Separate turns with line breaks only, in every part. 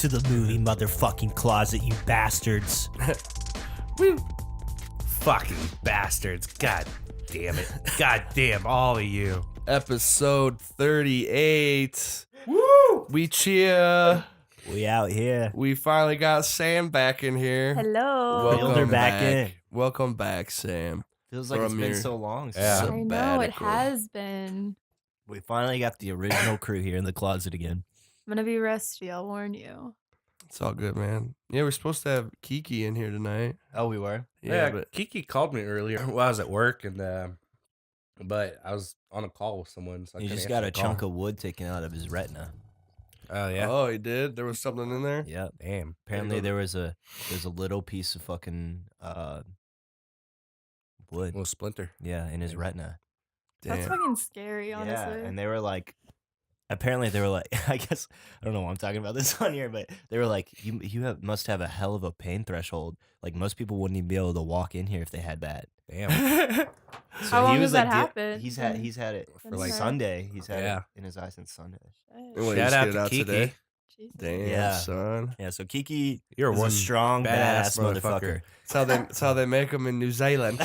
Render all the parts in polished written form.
to the movie motherfucking closet, you bastards.
Woo. Fucking bastards. God damn it. God damn all of you.
Episode 38.
Woo!
We cheer.
We out here.
We finally got Sam back in here.
Hello.
Build her back in.
Welcome back, Sam.
Feels like it's
From
been
your-
so long.
Yeah.
I know, it
sabbatical.
has been.
We finally got the original crew here in the closet again.
I'm going to be rusty, I'll warn you.
It's all good, man. Yeah, we're supposed to have Kiki in here tonight.
Oh, we were?
Yeah,
but
Kiki called me earlier while I was at work, and but I was on a call with someone. So I
He
couldn't
just
answer
got a
the call.
chunk of wood taken out of his retina.
Oh yeah.
Oh, he did? There was something in there?
Yep.
Damn.
Apparently there's a little piece of fucking wood.
Little splinter.
Yeah, in his retina.
That's
Damn.
fucking scary, honestly.
Yeah, and they were like, apparently they were like, I guess I don't know why I'm talking about this on here, but they were like, must have a hell of a pain threshold. Like most people wouldn't even be able to walk in here if they had that.
Damn.
So
How long
he was
does that
like,
happen?
He's had it
For
for
like-
like Sunday. He's had
Yeah.
it in his eye since Sunday.
Shit.
Well,
Shout
just
out
get it
to
out
Kiki.
today.
Jesus.
Damn,
Yeah.
son.
Yeah, so Kiki
You're
is
one
a strong,
badass
badass
motherfucker.
motherfucker.
That's how they make them in New Zealand.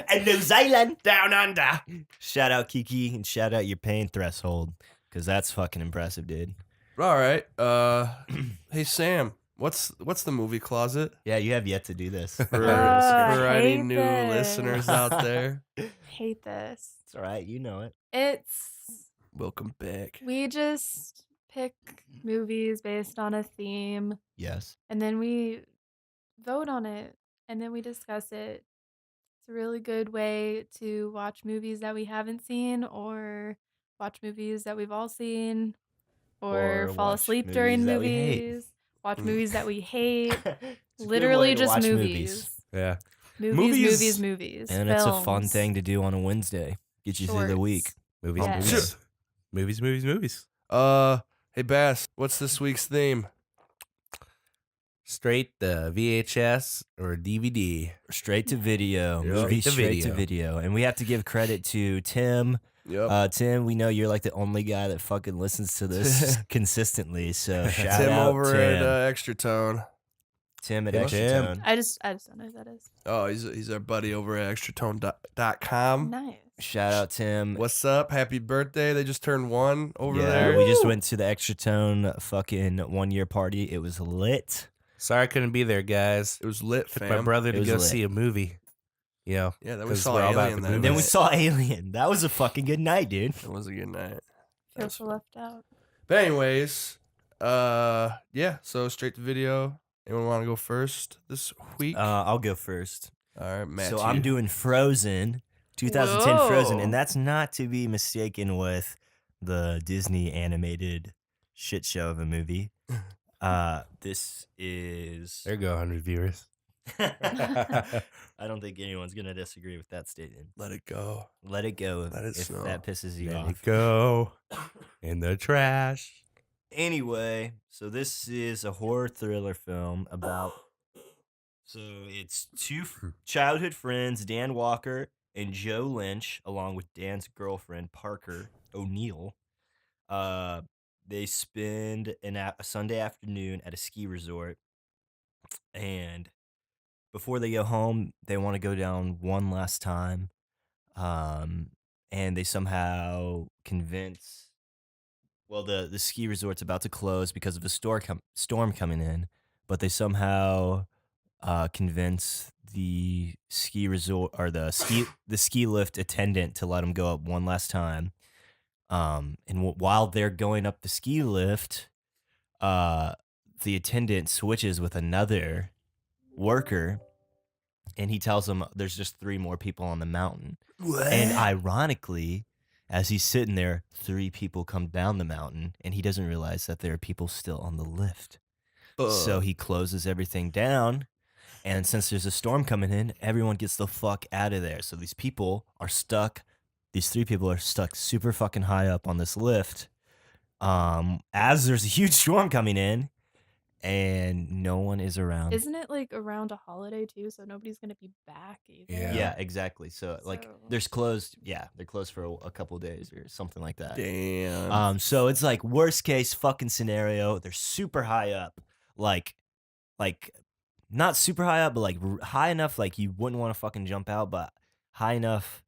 And New Zealand, down under. Shout out Kiki and shout out your pain threshold, because that's fucking impressive, dude.
All right. Hey, Sam, what's the movie closet?
Yeah, you have yet to do this.
For
I
any
hate
new
this.
listeners out there,
Hate this.
It's all right, you know it.
It's.
welcome back.
We just pick movies based on a theme,
Yes.
and then we vote on it, and then we discuss it. It's a really good way to watch movies that we haven't seen, or watch movies that we've all seen, or fall
watch
asleep during
movies that we hate.
movies, watch
Mm.
movies that we hate.
It's a good
Literally
way to
just
watch
movies.
Yeah.
Movies.
And it's a fun
films.
thing to do on a Wednesday. Get you through the
Shorts.
week.
Movies.
Yes.
Movies.
Hey Bass, what's this week's theme?
Straight VHS or DVD.
Straight to video.
Yep.
Movie
Straight to
straight to
video.
video. And we have to give credit to Tim.
Yep.
Tim, we know you're like the only guy that fucking listens to this consistently. So shout
Tim
out
over
Tim.
at Extratone.
Tim at
Tim.
Extratone.
I just don't know who that is.
Oh, he's our buddy over at extratone.com.
Nice.
Shout out Tim.
What's up? Happy birthday. They just turned 1 over
Yeah,
there.
we just went to the Extratone fucking 1 year party. It was lit.
Sorry I couldn't be there, guys.
It was lit,
Took
fam.
my brother
It
to
was
go
lit.
see a movie. You know.
Yeah, then we
'Cause
saw
we're all about
Alien
the
that
movies.
Then we
night.
saw Alien. That was a fucking good night, dude.
That was a good night.
Feel so left out.
But anyways, yeah, so straight to video. Anyone want to go first this week?
I'll go first.
All right, Matt.
So I'm doing Frozen, 2010
Whoa.
Frozen, and that's not to be mistaken with the Disney animated shit show of a movie. This is.
There go 100 viewers.
I don't think anyone's gonna disagree with that statement.
Let it go.
Let it go
Let it
if
snow.
that pisses you
Let
off.
it go in the trash.
Anyway, so this is a horror thriller film about. So it's two childhood friends, Dan Walker and Joe Lynch, along with Dan's girlfriend, Parker O'Neill. They spend a Sunday afternoon at a ski resort. And before they go home, they want to go down one last time. And they somehow convince. Well, the ski resort's about to close because of a storm coming in, but they somehow convince the ski resort or the ski lift attendant to let them go up one last time. And while they're going up the ski lift, the attendant switches with another worker, and he tells them there's just 3 more people on the mountain. And ironically, as he's sitting there, 3 people come down the mountain, and he doesn't realize that there are people still on the lift. So he closes everything down, and since there's a storm coming in, everyone gets the fuck out of there. So these people are stuck. These 3 people are stuck super fucking high up on this lift. As there's a huge storm coming in, and no one is around.
Isn't it like around a holiday too? So nobody's gonna be back either.
Yeah.
Yeah, exactly. So like,
So-
there's closed. Yeah, they're closed for a couple of days or something like that.
Damn.
So it's like worst case fucking scenario. They're super high up. like not super high up, but like high enough like you wouldn't want to fucking jump out, but high enough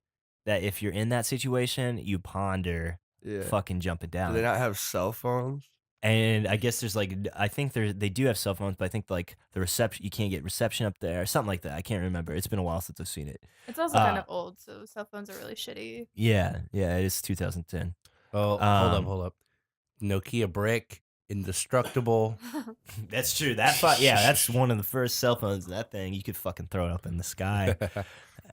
that if you're in that situation, you ponder
Yeah.
fucking jumping
Do
down.
they not have cell phones?
And I guess there's like I think they do have cell phones, but I think like the reception you can't get reception up there, something like that. I can't remember. It's been a while since I've seen it.
It's also kind of old, so cell phones are really shitty.
Yeah, it is 2010.
Oh, hold up. Nokia brick, indestructible.
That's true. That's one of the first cell phones. That thing you could fucking throw it up in the sky,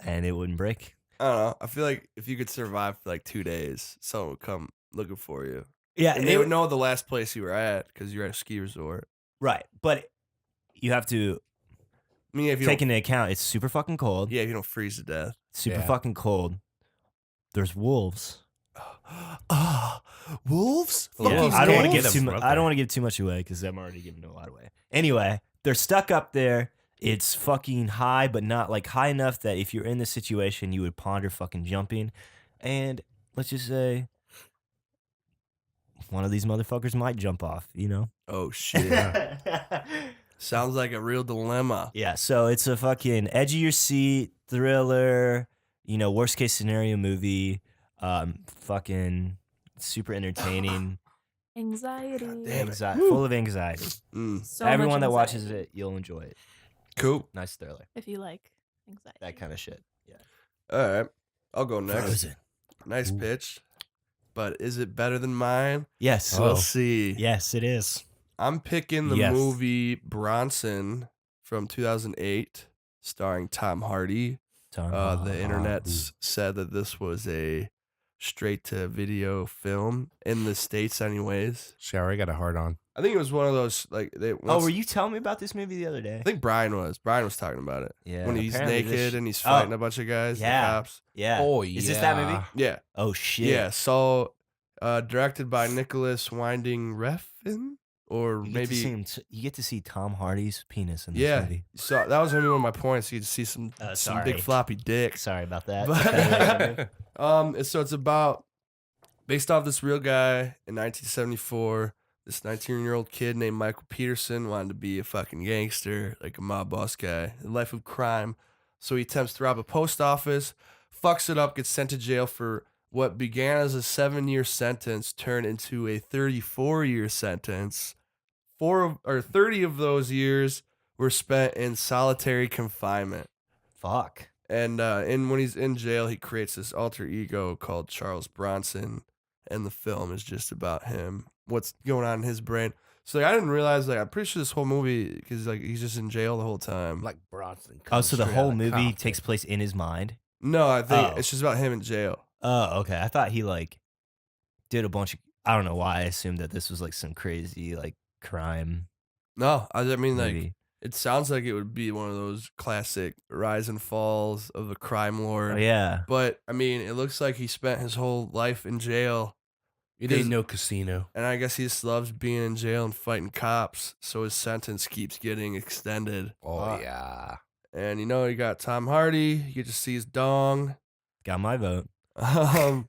and it wouldn't break.
I don't know. I feel like if you could survive for like 2 days, someone would come looking for you.
Yeah,
And they would know the last place you were at because you're at a ski resort.
right, but you have to
I mean, if you
take
don't,
into account it's super fucking cold.
yeah, if you don't freeze to death.
Super
Yeah.
fucking cold. There's wolves.
Wolves?
Yeah,
Fucking
I don't want to
wolves?
give too much.
Up
I
there.
don't want to give too much away because I'm already giving a lot away. Anyway, they're stuck up there. It's fucking high, but not like high enough that if you're in this situation, you would ponder fucking jumping. And let's just say one of these motherfuckers might jump off. You know?
Oh, shit. Sounds like a real dilemma.
Yeah. So it's a fucking edge of your seat thriller. You know, worst case scenario movie. Fucking super entertaining.
Anxiety.
Damn it.
Full of anxiety.
Mm,
So
Everyone
much
that watches
anxiety,
it, you'll enjoy it.
cool.
Nice thriller.
if you like anxiety.
That kind of shit. Yeah.
All right. I'll go next.
Frozen.
Nice pitch. But is it better than mine?
Yes.
We'll see.
Yes, it is.
I'm picking the
Yes.
movie Bronson from 2008, starring Tom Hardy. The internet's said that this was a straight-to-video film in the States anyways.
Shower, I got a hard on.
I think it was one of those, like...
Oh, were you telling me about this movie the other day?
I think Brian was. Brian was talking about it.
Yeah.
When he's
apparently
naked
this-
and he's fighting
Oh,
a bunch of guys,
yeah.
the cops.
Yeah.
Oh,
Is this that movie?
Yeah.
Oh, shit.
Yeah, so directed by Nicholas Winding Refn, or
You
maybe...
you get to see Tom Hardy's penis in this
Yeah,
movie.
so that was maybe one of my points. You get to see some
Sorry.
big floppy dicks.
Sorry about that.
But, so it's about based off this real guy in 1974. This 19-year-old kid named Michael Peterson wanted to be a fucking gangster, like a mob boss guy, a life of crime. So he attempts to rob a post office, fucks it up, gets sent to jail for what began as a 7-year sentence, turned into a 34-year sentence. 30 of those years were spent in solitary confinement.
Fuck.
And when he's in jail, he creates this alter ego called Charles Bronson, and the film is just about him, what's going on in his brain. So like, I didn't realize, like, I'm pretty sure this whole movie, because like he's just in jail the whole time.
Like Bronson.
Oh, so the
straight
whole
outta
movie
Compton.
takes place in his mind?
No, I think
Oh.
it's just about him in jail.
Oh, okay. I thought he like did a bunch of. I don't know why I assumed that this was like some crazy like crime
No, I mean, like,
movie.
it sounds like it would be one of those classic rise and falls of the crime lord.
Oh yeah.
But I mean, it looks like he spent his whole life in jail.
It ain't no casino.
And I guess he just loves being in jail and fighting cops, so his sentence keeps getting extended.
Oh, yeah.
And you got Tom Hardy. You get to see his dong.
Got my vote.
I've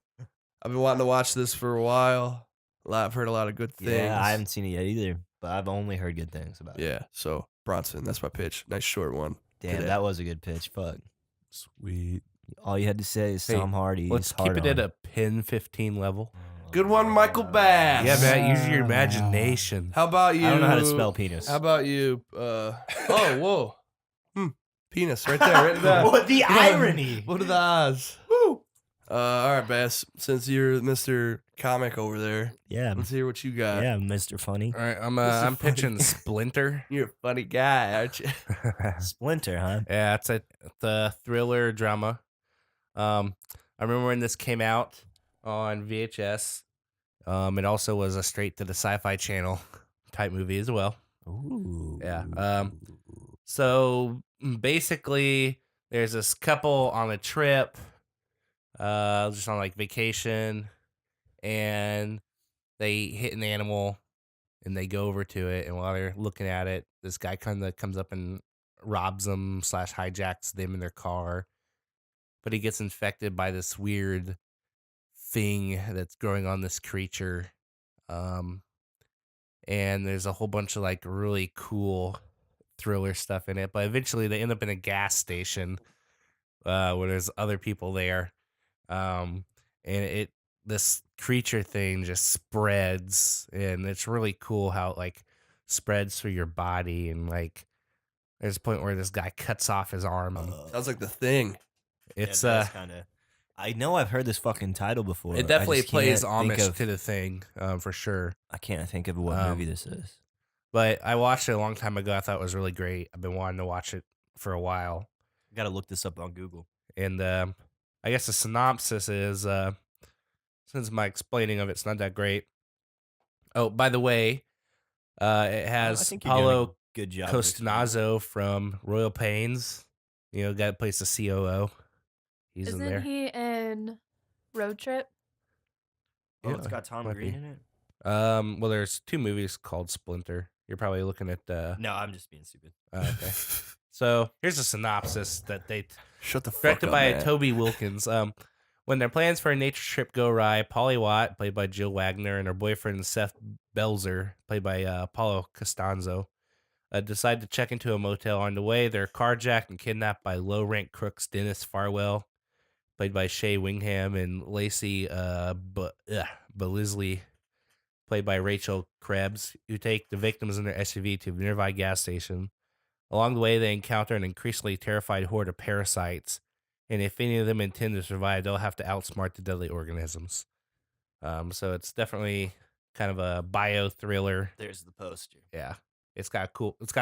been wanting to watch this for a while. I've heard a lot of good things.
Yeah, I haven't seen it yet either, but I've only heard good things about it.
Yeah, so Bronson, that's my pitch. Nice short one.
Damn,
today.
that was a good pitch. Fuck.
Sweet.
All you had to say is
Hey,
Tom Hardy.
Let's keep it at a pin 15 level.
Good one, Michael Bass.
Yeah, man. Use your imagination.
How about you?
I don't know how to spell penis.
How about you? Oh, whoa. Penis right there. Right there.
What the irony?
What are the odds? Woo. All right, Bass. Since you're Mr. Comic over there,
Yeah,
let's hear what you got.
yeah, Mr. Funny.
All right,
This is
I'm
funny.
pitching Splinter.
You're a funny guy, aren't you?
Splinter, huh?
Yeah, it's a thriller drama. I remember when this came out on VHS. It also was a straight to the Sci-Fi Channel type movie as well.
Ooh.
Yeah. So basically, there's this couple on a trip, just on like vacation, and they hit an animal, and they go over to it, and while they're looking at it, this guy kind of comes up and robs them / hijacks them in their car, but he gets infected by this weird thing that's growing on this creature, and there's a whole bunch of like really cool thriller stuff in it. But eventually, they end up in a gas station where there's other people there, and this creature thing just spreads, and it's really cool how it like spreads through your body, and like there's a point where this guy cuts off his arm. And
Sounds like The Thing.
it's
kind of. I know I've heard this fucking title before.
it
I
definitely
just
plays
can't think
homage
of-
to The Thing, for sure.
I can't think of what movie this is.
But I watched it a long time ago. I thought it was really great. I've been wanting to watch it for a while.
I gotta look this up on Google.
And I guess the synopsis is, since my explaining of it's not that great. Oh, by the way, it
I
has
think you're doing a
Paulo
good job. of explaining it.
Costanzo from Royal Pains. You know, guy that plays the COO. He's in there.
Isn't he in Road Trip?
Oh,
Yeah,
it's got Tom
might
Green
be.
in it.
Well, there's 2 movies called Splinter. You're probably looking at
No, I'm just being stupid.
okay. So here's a synopsis that they
Shut the fuck
directed
up,
by
man.
Toby Wilkins. When their plans for a nature trip go awry, Polly Watt, played by Jill Wagner, and her boyfriend Seth Belzer, played by Paulo Costanzo, decide to check into a motel. On the way, they're carjacked and kidnapped by low-rank crooks Dennis Farwell, played by Shay Wingham, and Lacey Bellisley, played by Rachel Krebs, who take the victims in their SUV to a nearby gas station. Along the way, they encounter an increasingly terrified horde of parasites, and if any of them intend to survive, they'll have to outsmart the deadly organisms. So it's definitely kind of a bio thriller.
There's the poster.
Yeah, it's got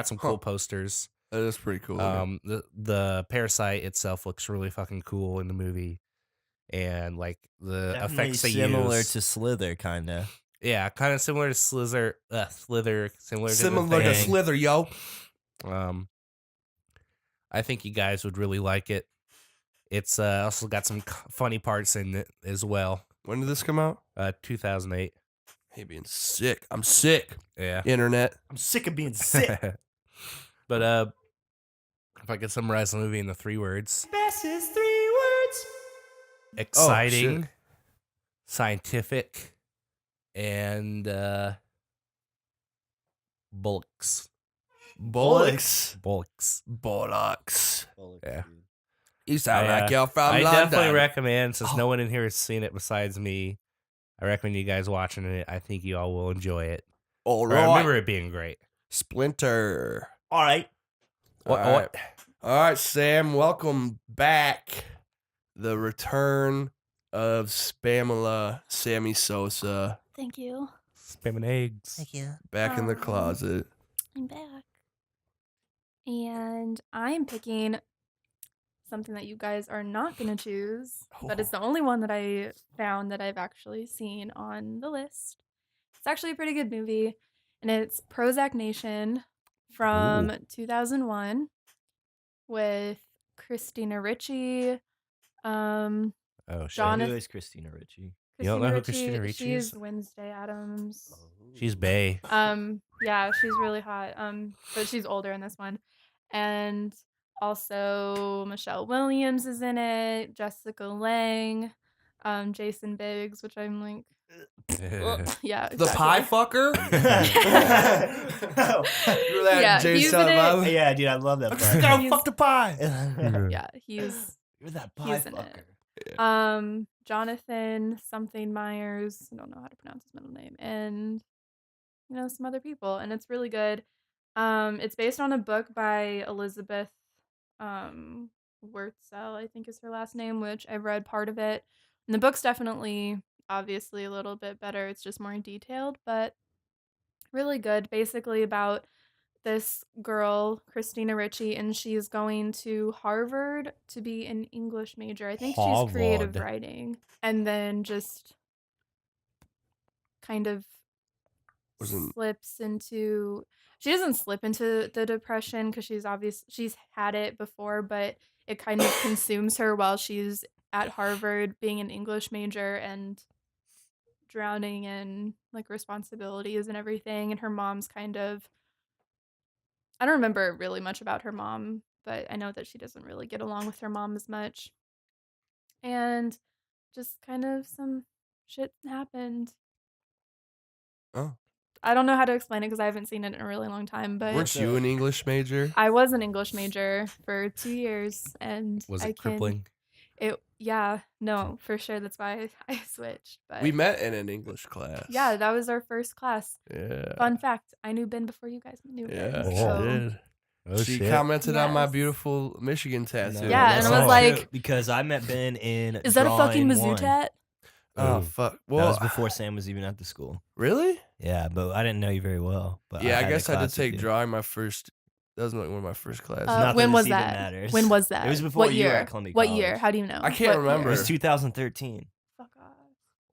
some cool posters.
That is pretty cool. looking.
The parasite itself looks really fucking cool in the movie, and like the
Definitely
effects they
similar
use.
to Slither, kind of.
Yeah, kind of similar to Slither, similar to
Similar
the
to
Thing.
Slither, yo.
I think you guys would really like it. It's also got some funny parts in it as well.
When did this come out?
2008.
Hey, being sick. I'm sick.
Yeah.
Internet.
I'm sick of being sick.
But if I could summarize the movie in the 3 words:
Best is 3 words.
exciting,
shit.
scientific, and bullocks.
Bullocks.
Bullocks.
Bullocks.
Yeah.
You sound like you're from
I
London.
definitely recommend, since no one in here has seen it besides me, I recommend you guys watching it. I think you all will enjoy it.
All
Or
right.
I remember it being great.
Splinter.
All right.
All right. All right, Sam. Welcome back. The return of Spamela Sammy Sosa
Thank you.
Spamming eggs.
you.
back in the closet.
I'm back. And I'm picking something that you guys are not going to choose, but it's the only one that I found that I've actually seen on the list. It's actually a pretty good movie, and it's Prozac Nation from 2001 with Christina Ricci.
Oh, shit.
Jonathan-
Who is Christina Ricci?
You don't know who Christina Ricci is?
She's Wednesday Addams.
She's bae.
Yeah, she's really hot. But she's older in this one. And also Michelle Williams is in it, Jessica Lange, Jason Biggs, which I'm like, yeah,
The pie fucker? Remember that
Yeah,
Jay
he's
Silent
in it.
Bob?
Yeah, dude, I love that.
Just
part.
gotta fuck the pie.
Yeah, he's
You're that pie
he's in
fucker.
it. Jonathan something Myers, I don't know how to pronounce his middle name, and some other people, and it's really good. It's based on a book by Elizabeth Wurtzel, I think is her last name, which I've read part of it. And the book's definitely obviously a little bit better. It's just more detailed, but really good. Basically about this girl, Christina Ricci, and she's going to Harvard to be an English major. I think she's creative
Harvard.
writing. And then just kind of slips into, she doesn't slip into the depression because she's had it before, but it kind of consumes her while she's at Harvard being an English major and drowning in like responsibilities and everything. And her mom's kind of, I don't remember really much about her mom, but I know that she doesn't really get along with her mom as much. And just kind of some shit happened.
Oh.
I don't know how to explain it because I haven't seen it in a really long time. But
Weren't you an English major?
I was an English major for 2 years, and
Was
I
it crippling?
No, for sure. That's why I switched. But
We met in an English class.
yeah, that was our first class.
Yeah.
Fun fact: I knew Ben before you guys knew Ben.
Yeah, she
so-
did.
Oh
She
shit!
commented on my
Yes.
beautiful Michigan tattoo.
No,
Yeah,
that's
and I was
not
like-
true, because I met Ben in
Is that a fucking
drawing
Mizzou
one.
tat?
Oh
Ooh.
fuck.
That
Well,
was before Sam was even at the school.
really?
Yeah, but I didn't know you very well. But
Yeah, I
had a
guess I did
class with
take
you.
drawing my first. That was like one of my first classes.
Not that
When
this
was
even
that?
matters.
When was that?
It was before
what
you were
year?
at Columbia
What
College.
year? How do you know?
I can't
What
remember.
It
year?
was 2013
Fuck off.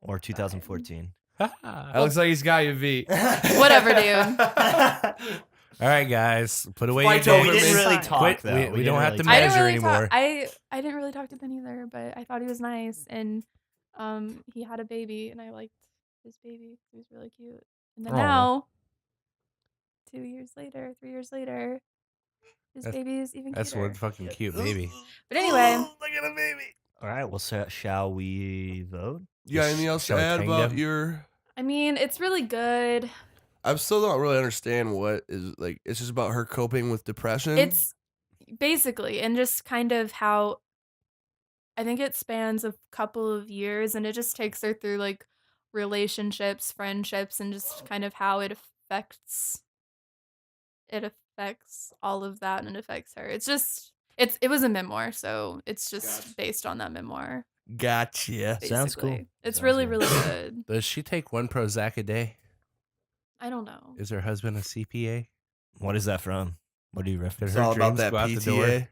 or 2014.
That looks like he's got you beat.
Whatever, dude.
All right, guys, put away
Fight
your
over
we
dates.
me.
didn't really
Fine.
talk
Quit.
though.
We
didn't
don't have
really
to
talk.
I didn't
measure
really
anymore.
talk. I didn't really talk to Ben either, but I thought he was nice, and he had a baby, and I liked his baby. He was really cute. And then
Aw.
now, 3 years later, his
That's-
baby is even
That's
cuter.
one fucking cute baby.
But anyway,
Look at a baby. All right, well, so shall we vote?
You got anything else to
Shall we
add
tang
about
them?
your?
I mean, it's really good.
I still don't really understand what is like. It's just about her coping with depression.
It's basically, and just kind of how I think it spans a couple of years, and it just takes her through like relationships, friendships, and just kind of how it affects all of that, and it affects her. It's just it was a memoir, so it's just based on that memoir.
Gotcha.
Sounds cool.
basically. It's
Sounds
really
good.
really good.
Does she take one Prozac a day?
I don't know.
Is her husband a CPA?
What is that from? What do you reference?
It's
Her
all about
dreams
that
go out the door.
PTA.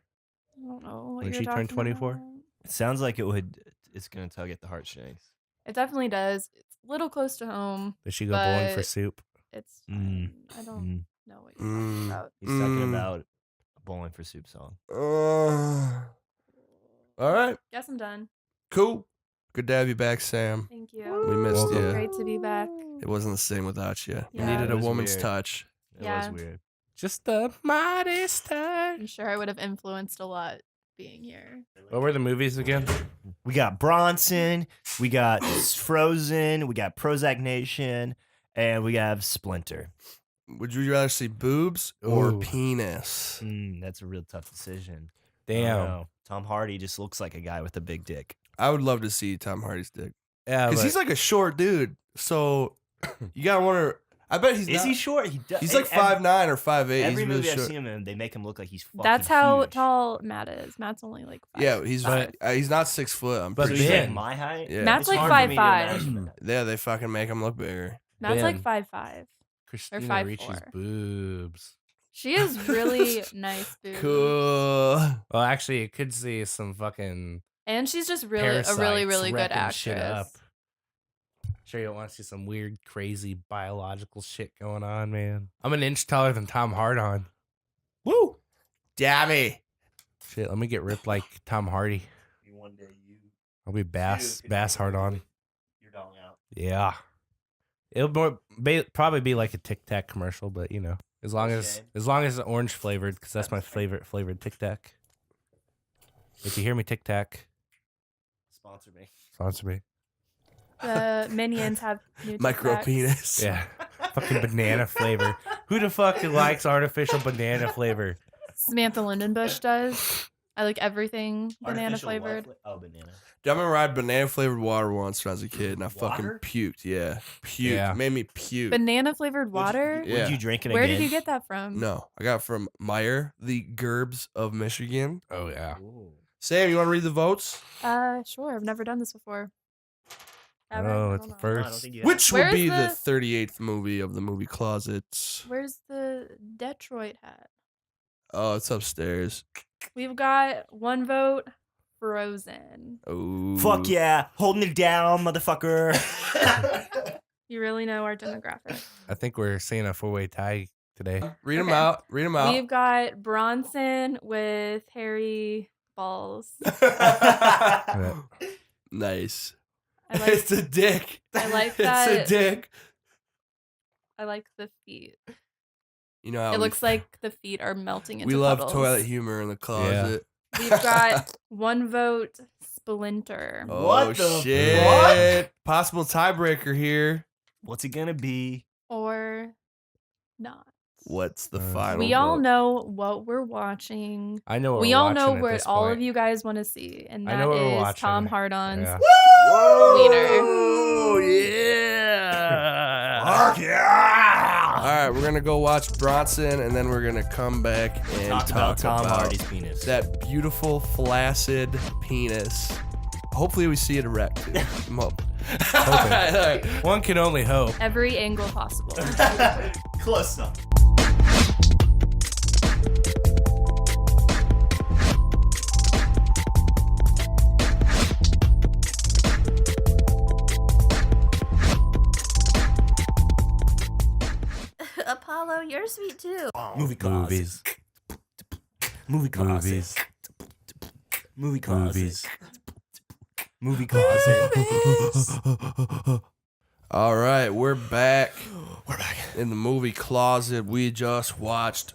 I don't know what
When
you're
she turned
talking
24?
about.
It sounds like it's gonna tug at the heartstrings.
It definitely does. It's a little close to home.
Does she go bowling for
But-
soup?
It's
Mm.
fine. I don't
Mm.
know what you're talking about.
He's talking
Mm.
about a Bowling for Soup song.
All right.
Guess I'm done.
Cool. Good to have you back, Sam.
Thank you.
We missed
Welcome.
you.
Great to be back.
It wasn't the same without you. You
Yeah.
needed
It
a
was
woman's
weird.
touch.
It
Yeah.
was weird.
Just the modest touch.
I'm sure I would have influenced a lot being here.
What were the movies again?
We got Bronson, we got Frozen, we got Prozac Nation, and we have Splinter.
Would you rather see boobs or
Ooh.
penis?
That's a real tough decision. I don't
Damn.
know. Tom Hardy just looks like a guy with a big dick.
I would love to see Tom Hardy's dick.
Yeah,
Because
but
he's like a short dude. So you gotta wonder. I bet he's
Is
not.
he short? He does.
He's like 5'9" or 5'8".
Every
He's
movie
really
I've
short.
seen him in, they make him look like he's fucking
That's how
huge.
tall Matt is. Matt's only like 5.
Yeah, he's
But-
he's not 6 foot. I'm
But
So
pretty
he's
sure.
like
Ben-
my height.
Yeah.
Matt's
It's
like
hard for me to
5'5".
imagine that.
Yeah, they fucking make him look bigger.
Matt's like
Ben.
5'5".
Christina
5'4".
Ricci's boobs.
She has really nice boobs.
Cool.
Well, actually, it could see some fucking
And she's just really
parasites
a really good
wrecking shit up.
actress.
Sure, you don't want to see some weird, crazy biological shit going on, man. I'm an inch taller than Tom Hardon.
Woo! Dabby.
Shit, let me get ripped like Tom Hardy.
One day you
I'll be Bass Hardon.
You're dong out.
Yeah, it'll probably be like a Tic Tac commercial, but you know, as long as it's orange flavored, because that's my favorite flavored Tic Tac. If you hear me, Tic Tac,
Sponsor me.
sponsor me.
The Minions have new
Micro
Tic Tacs.
penis.
Yeah, fucking banana flavor. Who the fuck likes artificial banana flavor?
Samantha Lindenbush does. I like everything banana flavored.
Oh, banana.
I remember I had banana flavored water once when I was a kid, and I fucking
Water?
puked. Yeah, puked.
Yeah.
Made me puke.
Banana flavored water?
Yeah.
Would you drink it
Where
again?
did you get that from?
No, I got it from Meyer, the Gerbs of Michigan.
Oh yeah.
Ooh.
Sam, you want to read the votes?
Sure. I've never done this before. Ever?
Oh,
I
it's
don't
a
know.
first.
No, I don't think you have.
Which would
Where's
be the
the-
38th movie of the movie Closet?
Where's the Detroit hat?
Oh, it's upstairs.
We've got one vote. Frozen.
Oh,
Fuck yeah, holding it down, motherfucker.
You really know our demographic.
I think we're seeing a 4-way tie today.
Read them
Okay.
out. Read them out.
We've got Bronson with hairy balls.
Nice.
I like
It's a dick.
I like
It's a
that.
dick.
I like the feet.
You know how
It
we-
looks like the feet are melting into
we love
puddles.
toilet humor in the closet.
We've got one vote. Splinter.
Oh
What the
shit!
fuck?
Possible tiebreaker here.
What's it gonna be?
or not.
What's the
Uh,
final
We all
vote?
know what we're watching.
I know what
We
we're
all know
watching at
what
this
all
point.
of you guys want to see, and
I know
that
what we're
is
watching.
Tom Hardon's
Yeah.
Wiener.
Oh yeah!
Fuck yeah!
All right, we're gonna go watch Bronson, and then we're gonna come back and
Talk about Tom Hardy's penis.
that beautiful, flaccid penis. Hopefully, we see it erect. Too. I'm hoping. All right.
One can only hope.
Every angle possible.
Close up.
Apollo, you're sweet too.
Movie closet.
Movies.
Movie closet.
Movies.
Movie closet.
Movies.
Movie closet.
All right, we're back
We're back.
in the movie closet. We just watched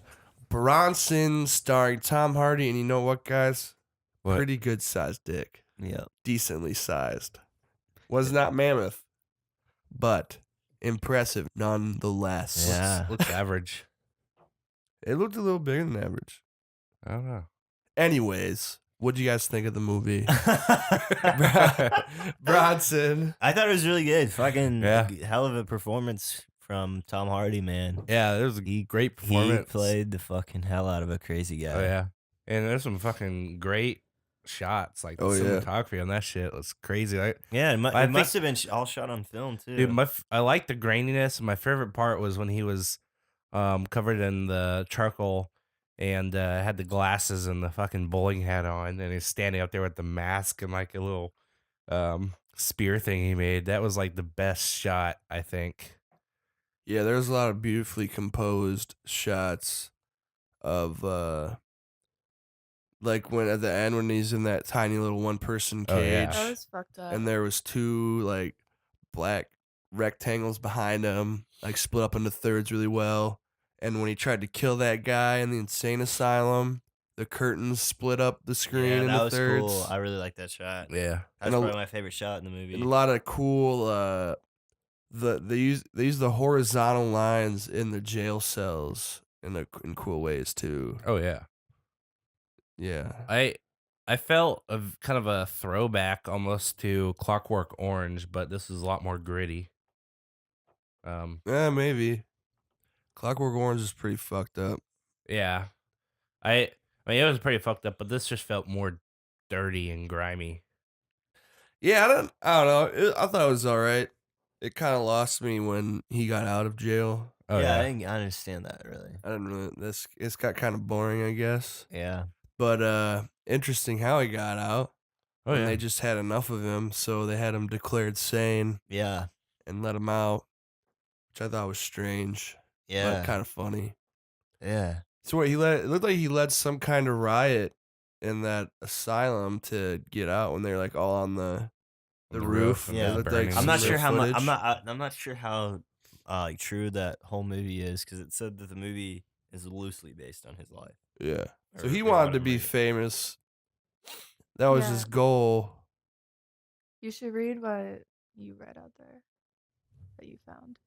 Bronson starring Tom Hardy, and you know what, guys?
What?
Pretty good sized dick.
Yeah.
Decently sized. Was not mammoth, but impressive nonetheless.
Yeah.
Looks average.
It looked a little bigger than average.
I don't know.
Anyways, what'd you guys think of the movie? Bronson.
I thought it was really good. Fucking
Yeah.
hell of a performance from Tom Hardy, man.
Yeah, it was a great
He
performance.
played the fucking hell out of a crazy guy.
Oh yeah, and there's some fucking great shots. Like the
Oh, yeah.
cinematography on that shit was crazy.
Yeah, it,
I
it must
think-
have been all shot on film too.
Dude, I like the graininess. My favorite part was when he was covered in the charcoal and had the glasses and the fucking bowling hat on, and he's standing up there with the mask and like a little spear thing he made. That was like the best shot, I think.
Yeah, there's a lot of beautifully composed shots of like when at the end when he's in that tiny little one person
Oh, yeah.
cage
That was fucked up.
and there was two like black rectangles behind him, like split up into thirds really well. And when he tried to kill that guy in the insane asylum, the curtains split up the screen
yeah,
into
that was
thirds.
cool. I really like that shot.
Yeah,
That's
And a-
probably my favorite shot in the movie.
And a lot of cool they use the horizontal lines in the jail cells in cool ways too.
oh yeah.
Yeah.
I felt kind of a throwback almost to Clockwork Orange, but this is a lot more gritty.
Yeah, maybe. Clockwork Orange is pretty fucked up.
Yeah, I mean it was pretty fucked up, but this just felt more dirty and grimy.
Yeah, I don't know. I thought it was all right. It kind of lost me when he got out of jail.
Oh
yeah, I
yeah,
didn't understand that really.
I didn't really. It's got kind of boring, I guess.
Yeah.
But interesting how he got out.
oh
And
yeah.
they just had enough of him, so they had him declared sane
Yeah.
and let him out, which I thought was strange,
Yeah.
but kind of funny.
Yeah.
So what it looked like he led some kind of riot in that asylum to get out when they're like all on the
The
roof.
roof
and
It
they're
looked
burning
like
I'm
some
not
real
sure how much.
footage.
I'm not sure how like true that whole movie is because it said that the movie is loosely based on his life.
Yeah. So
Or
he
they
wanted
want
to
him
be
read it.
famous. That was
Yeah.
his goal.
You should read what you read out there that you found.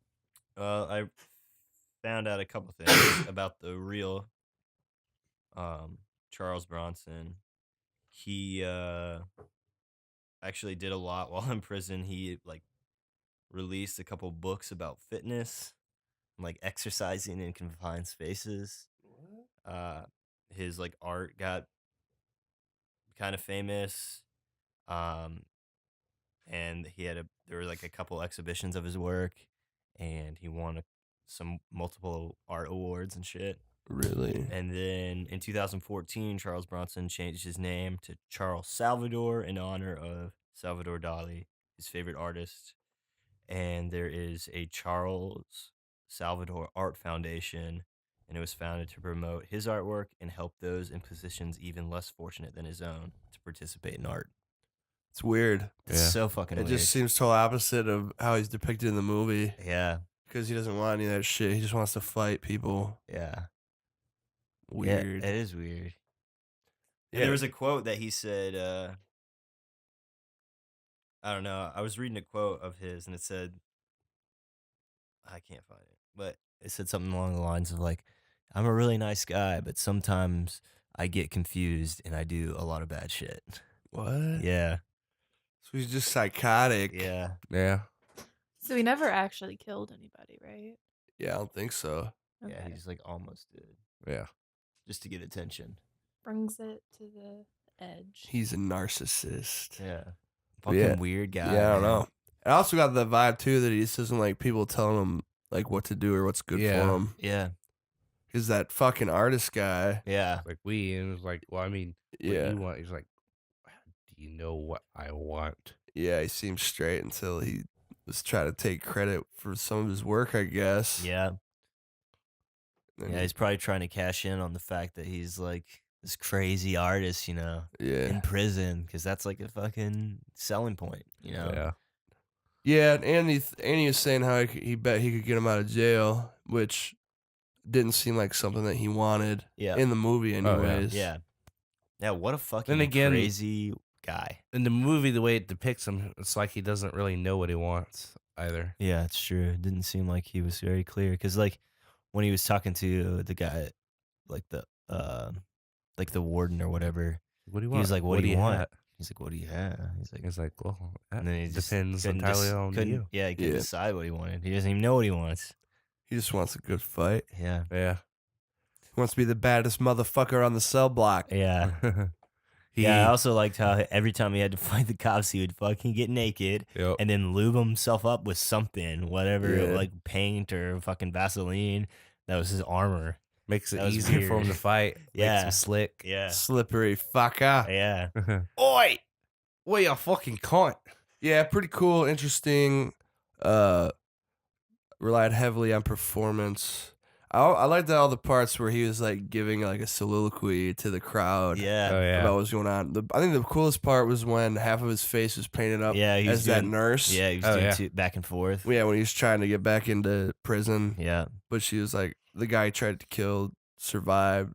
I found out a couple things about the real Charles Bronson. He actually did a lot while in prison. He like released a couple books about fitness, and, like exercising in confined spaces. His like art got kind of famous. And there were like a couple exhibitions of his work, and he won some multiple art awards and shit.
Really?
And then in 2014, Charles Bronson changed his name to Charles Salvador in honor of Salvador Dali, his favorite artist. And there is a Charles Salvador Art Foundation, and it was founded to promote his artwork and help those in positions even less fortunate than his own to participate in art.
It's weird.
It's
Yeah.
so fucking
It
weird.
just seems total opposite of how he's depicted in the movie
Yeah,
because he doesn't want any of that shit. He just wants to fight people.
yeah.
Weird.
Yeah, it is weird. And
Yeah.
there was a quote that he said, I don't know. I was reading a quote of his, and it said, I can't find it. But it said something along the lines of like, I'm a really nice guy, but sometimes I get confused and I do a lot of bad shit.
What?
Yeah.
So he's just psychotic.
Yeah.
Yeah.
So he never actually killed anybody, right?
Yeah, I don't think so.
Yeah,
Okay.
he just like almost did.
Yeah.
Just to get attention.
Brings it to the edge.
He's a narcissist.
Yeah.
But
Fucking
yeah.
weird guy.
Yeah, I don't
man.
know. I also got the vibe too that he just doesn't like people telling him like what to do or what's good
Yeah.
for him.
Yeah.
Because that fucking artist guy.
Yeah.
Like and it was like, well, I mean, what
Yeah.
you want? He's like, do you know what I want?
Yeah, he seemed straight until he was trying to take credit for some of his work, I guess.
Yeah.
And
Yeah. He's probably trying to cash in on the fact that he's like this crazy artist, you know,
yeah.
in prison, because that's like a fucking selling point, you know?
Yeah.
Yeah, and he was saying how he bet he could get him out of jail, which didn't seem like something that he wanted
Yeah.
in the movie anyways.
Yeah. Yeah. What a fucking
Then again-
crazy guy.
In the movie, the way it depicts him, it's like he doesn't really know what he wants either.
Yeah, it's true. It didn't seem like he was very clear, because like when he was talking to the guy, like the warden or whatever,
What do you
he
want?
was like, "What do you want?"
have?
He's like, "What do you have?"
He's like, well, that
And then he just
depends
couldn't
entirely on
couldn't-
you.
Yeah, he couldn't
Yeah.
decide what he wanted. He doesn't even know what he wants.
He just wants a good fight.
Yeah,
Yeah.
He wants to be the baddest motherfucker on the cell block.
yeah, yeah. I also liked how every time he had to fight the cops, he would fucking get naked
Yep.
and then lube himself up with something, whatever,
Yeah.
like paint or fucking Vaseline. That was his armor.
Makes it
That was
easier for him
weird.
to fight.
Yeah.
Makes him slick.
Yeah,
Slippery fucker.
yeah,
Oi! What you fucking cunt?
Yeah, pretty cool, interesting. Relied heavily on performance. I liked all the parts where he was like giving like a soliloquy to the crowd
yeah,
Oh, yeah.
about what's going on. I think the coolest part was when half of his face was painted up
yeah. He was
as that
doing,
nurse.
yeah, he was
Oh,
doing
yeah.
back and forth.
Yeah, when he was trying to get back into prison,
Yeah,
but she was like, the guy he tried to kill survived,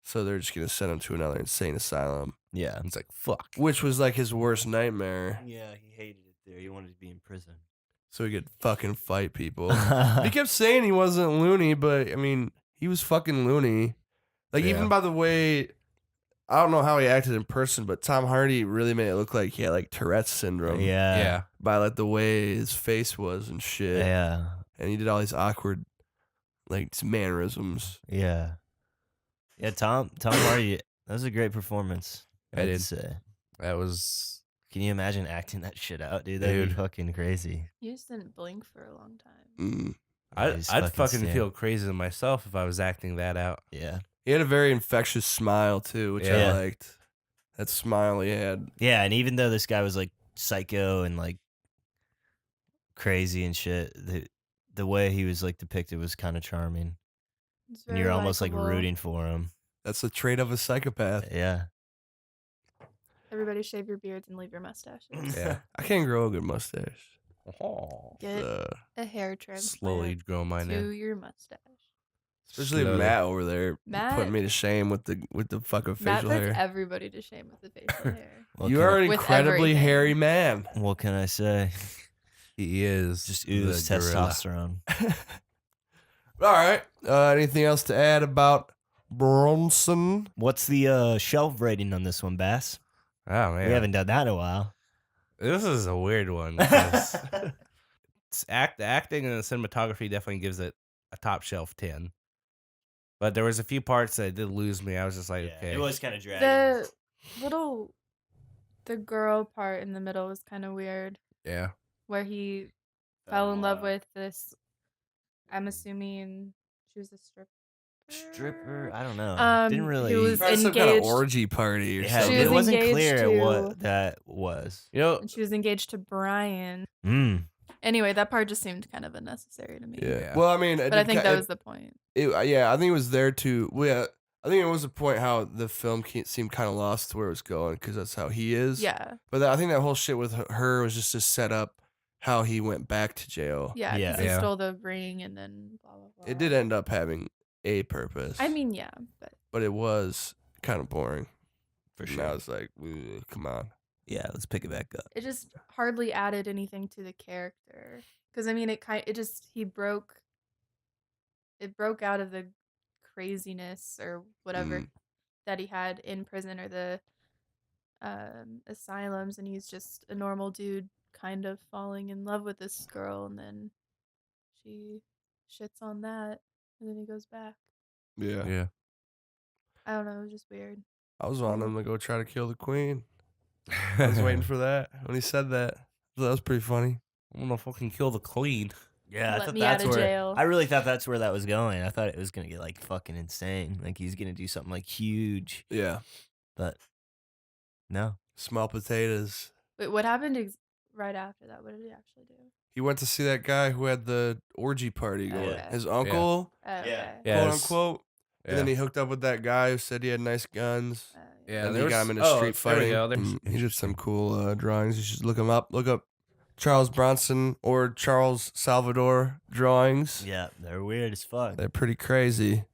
so they're just gonna send him to another insane asylum,
yeah,
It's like, fuck.
which was like his worst nightmare.
yeah. He hated it there. He wanted to be in prison.
So he could fucking fight people. He kept saying he wasn't loony, but I mean, he was fucking loony. Like
Yeah.
even by the way, I don't know how he acted in person, but Tom Hardy really made it look like he had like Tourette's syndrome.
Yeah,
Yeah.
By like the way his face was and shit.
yeah,
And he did all these awkward like mannerisms.
yeah. Yeah, Tom Hardy, that was a great performance.
I
I'd
did.
say.
That was.
Can you imagine acting that shit out, dude? That'd be
Dude.
fucking crazy.
You just didn't blink for a long time.
Mm.
Yeah, he's
I'd fucking
stand-
feel crazy to myself if I was acting that out.
Yeah,
He had a very infectious smile too, which I
Yeah.
liked. That smile he had.
yeah. And even though this guy was like psycho and like crazy and shit, the way he was like depicted was kind of charming,
It's
and
very
you're almost like
likable.
rooting for him.
That's the trait of a psychopath.
Yeah,
Everybody shave your beards and leave your mustaches.
Yeah.
I can't grow a good mustache.
Get
Uh,
a hair transplant
Slowly grow mine
to
in.
your mustache.
especially
Slowly.
Matt over there
Matt-
putting me to shame with the fucking
Matt
facial
puts
hair.
everybody to shame with the facial hair.
What
You
can
are an
With
incredibly
everything.
hairy man.
What can I say?
He is
Just
the
ooze
gorilla.
testosterone.
All right. Anything else to add about Bronson?
What's the shelf rating on this one, Bass?
Oh man,
We haven't done that in a while.
this is a weird one. because the acting and the cinematography definitely gives it a top shelf 10. But there was a few parts that did lose me. I was just like, okay,
It was kind of dragging.
The girl part in the middle was kind of weird,
yeah,
where he fell in love with this. I'm assuming she was a
stripper. I don't know. Didn't
Who
really.
was
Probably some kind of
engaged.
orgy party or
Yeah,
She
something.
was
it wasn't
engaged
clear
to-
what that was.
you know,
And she was engaged to Brian.
Mm.
Anyway, that part just seemed kind of unnecessary to me.
Yeah.
Yeah.
Well, I mean,
But I think that was the point.
yeah, I think it was there to. Well, yeah, I think it was the point how the film seemed kind of lost to where it was going because that's how he is.
Yeah.
But I think that whole shit with her was just to set up how he went back to jail.
Yeah. 'cause
Yeah.
he
Yeah.
stole the ring and then blah, blah, blah.
It did end up having a purpose.
I mean, yeah. But
but it was kind of boring.
For
And
sure.
I was like, "Ugh, come on.
Yeah, let's pick it back up.
it just hardly added anything to the character. Because, I mean, he broke it broke out of the craziness or whatever that he had in prison or the asylums, and he's just a normal dude kind of falling in love with this girl, and then she shits on that, and then he goes back.
Yeah.
Yeah.
I don't know, it was just weird.
I was wanting him to go try to kill the queen. I was waiting for that when he said that. That was pretty funny.
I'm gonna fucking kill the queen.
Yeah, I
Let
thought
me
that's
out of
where
jail.
I really thought that's where that was going. I thought it was gonna get like fucking insane. Like he's gonna do something like huge,
Yeah.
but no.
Small potatoes.
Wait, what happened right after that? What did he actually do?
He went to see that guy who had the orgy party
Oh,
going.
okay.
His uncle,
Oh, okay.
Yeah,
quote
it's-
unquote. And then he hooked up with that guy who said he had nice guns.
Yeah,
And
there
he got
was-
him into street
There we
fighting.
go. There's-
And he did some cool drawings. You should look him up. Look up Charles Bronson or Charles Salvador drawings.
Yeah, they're weird as fuck.
They're pretty crazy.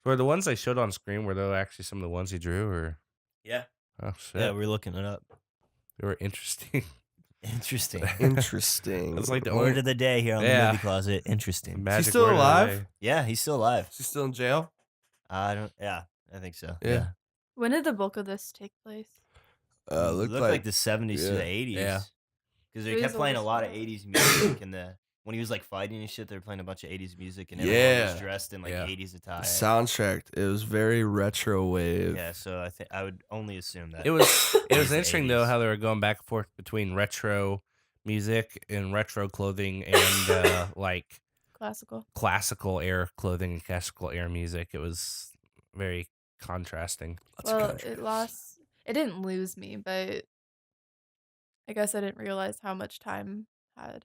Were the ones they showed on screen, were they actually some of the ones he drew, or?
Yeah.
Oh, shit.
Yeah, we're looking it up.
They were interesting.
Interesting.
Interesting.
That's like the
Word
only
of the day here on the
Yeah.
Movie Closet. Interesting.
magic
still
word of the
alive?
day.
Yeah, he's still alive.
Is he still in jail?
I think so.
Yeah.
When did the bulk of this take place?
Looked
like the 70s to
yeah.
the 80s.
Yeah.
Because
He
they kept
was
playing a
always
lot of
fine.
80s music and when he was like fighting and shit, they were playing a bunch of 80s music and everyone was
Yeah.
dressed in like
Yeah.
80s attire.
The soundtrack. It was very retro wave.
Yeah, so I think I would only assume that.
It was
the
interesting though
80s.
how they were going back and forth between retro music and retro clothing and like
Classical.
classical air clothing and classical air music. It was very contrasting.
Well, it didn't lose me, but I guess I didn't realize how much time had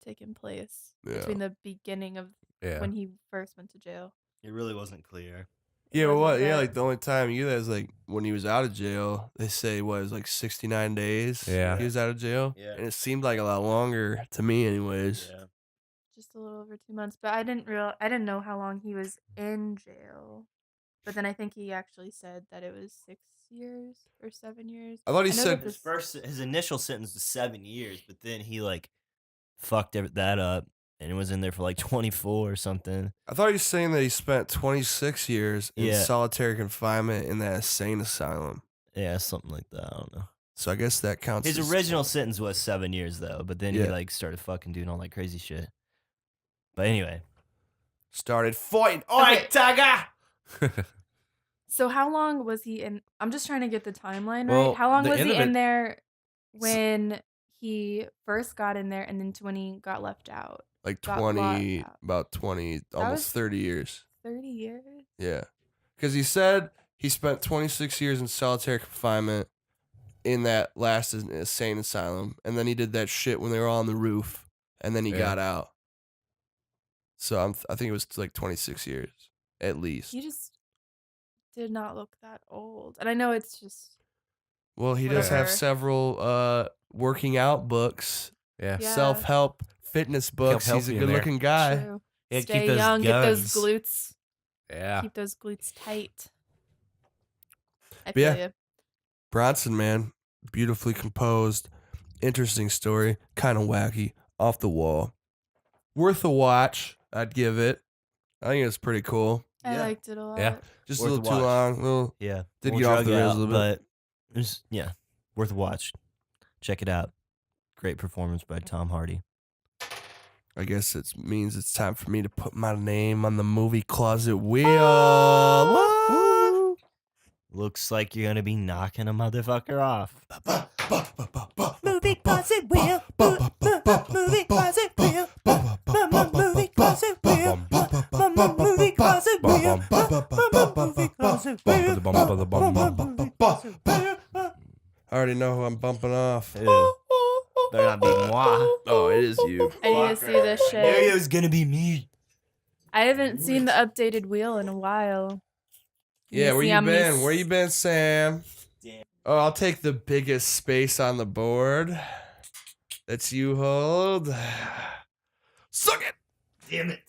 taken place
Yeah.
between the beginning of
Yeah.
when he first went to jail.
It really wasn't clear.
It
Yeah, but
wasn't
what? Yeah,
that-
like the only time you guys like when he was out of jail, they say what it was like 69 days.
Yeah.
he was out of jail.
Yeah.
and it seemed like a lot longer to me, anyways.
Yeah.
just a little over 2 months, but I didn't know how long he was in jail. But then I think he actually said that it was 6 years or 7 years.
I thought he
I know
said-
that
His initial sentence was 7 years, but then he like fucked that up and was in there for like 24 or something.
I thought he was saying that he spent 26 years in
Yeah.
solitary confinement in that insane asylum.
Yeah, something like that. I don't know.
So I guess that counts.
His
as-
original sentence was 7 years though, but then he
Yeah.
like started fucking doing all that crazy shit. But anyway,
started fighting. All
Okay.
right, Tiger.
So how long was he in? I'm just trying to get the timeline
Well,
right. How long
the
was
end
he
of
in
it-
there when he first got in there, and then when he got left out?
Like
Got
20,
locked out.
about 20, almost
was-
30 years.
30 years.
Yeah. Because he said he spent 26 years in solitary confinement in that last insane asylum. And then he did that shit when they were all on the roof. And then he
Yeah.
got out. So I think it was like 26 years at least.
He just did not look that old, and I know it's just
Well, he does have
Whatever.
several working out books,
Yeah.
Yeah.
self-help fitness books. He's a
healthy in there.
good-looking guy.
true.
Yeah, keep
Stay
those
young, get those
guns.
glutes,
Yeah.
keep those glutes tight. I
But
feel
yeah.
you.
Bronson, man, beautifully composed, interesting story, kind of wacky, off the wall, worth a watch. I'd give it. I think it's pretty cool.
I
Yeah.
liked it a lot.
Yeah.
Just
Worth
a
a
little too
watch.
long. Little
yeah,
Did
we'll
get off
drug
the rails
out,
a little
but it's worth a watch. Check it out. Great performance by Tom Hardy.
I guess it means it's time for me to put my name on the movie closet wheel. Woo!
Looks like you're gonna be knocking a motherfucker off.
Movie closet wheel. Movie closet wheel. Movie closet wheel. Movie closet wheel. I already know who I'm bumping off.
Ew. Better not be moi.
Oh, it is you.
I need to see this
Knew it
shit.
was gonna be me.
I haven't seen the updated wheel in a while.
Yeah,
Let me
where
see
you
how many
been? Where you been, Sam?
Damn.
Oh, I'll take the biggest space on the board. That's you hold. Suck it.
Damn it.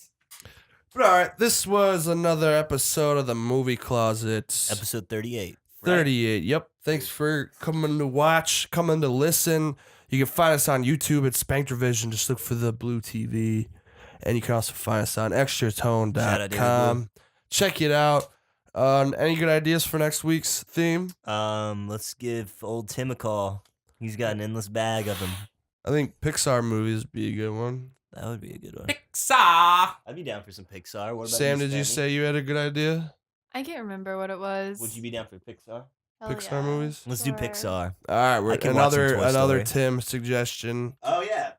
But all right, this was another episode of the Movie Closet.
Episode 38.
38. Yep. Thanks for coming to watch, coming to listen. You can find us on YouTube at Spanktervision. Just look for the blue TV. And you can also find us on
Shout out David
extratone.com. Check it out. Any good ideas for next week's theme?
Let's give old Tim a call. He's got an endless bag of them.
I think Pixar movies would be a good one.
That would be a good one.
Pixar.
I'd be down for some Pixar. What about
Sam,
you,
did you
Sammy?
say you had a good idea?
I can't remember what it was.
Would you be down for Pixar?
Hell
Pixar
yeah.
movies?
Let's do
Sure.
Pixar.
All right, we're
I can watch some
another
Toy Story.
Tim suggestion.
Oh yeah.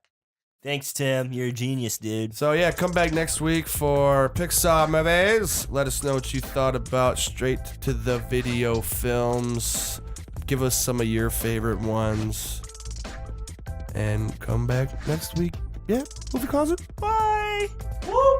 Thanks, Tim. You're a genius, dude.
So yeah, come back next week for Pixar movies. Let us know what you thought about straight to the video films. Give us some of your favorite ones. And come back next week. Yeah, Movie Closet. Bye.
Woo!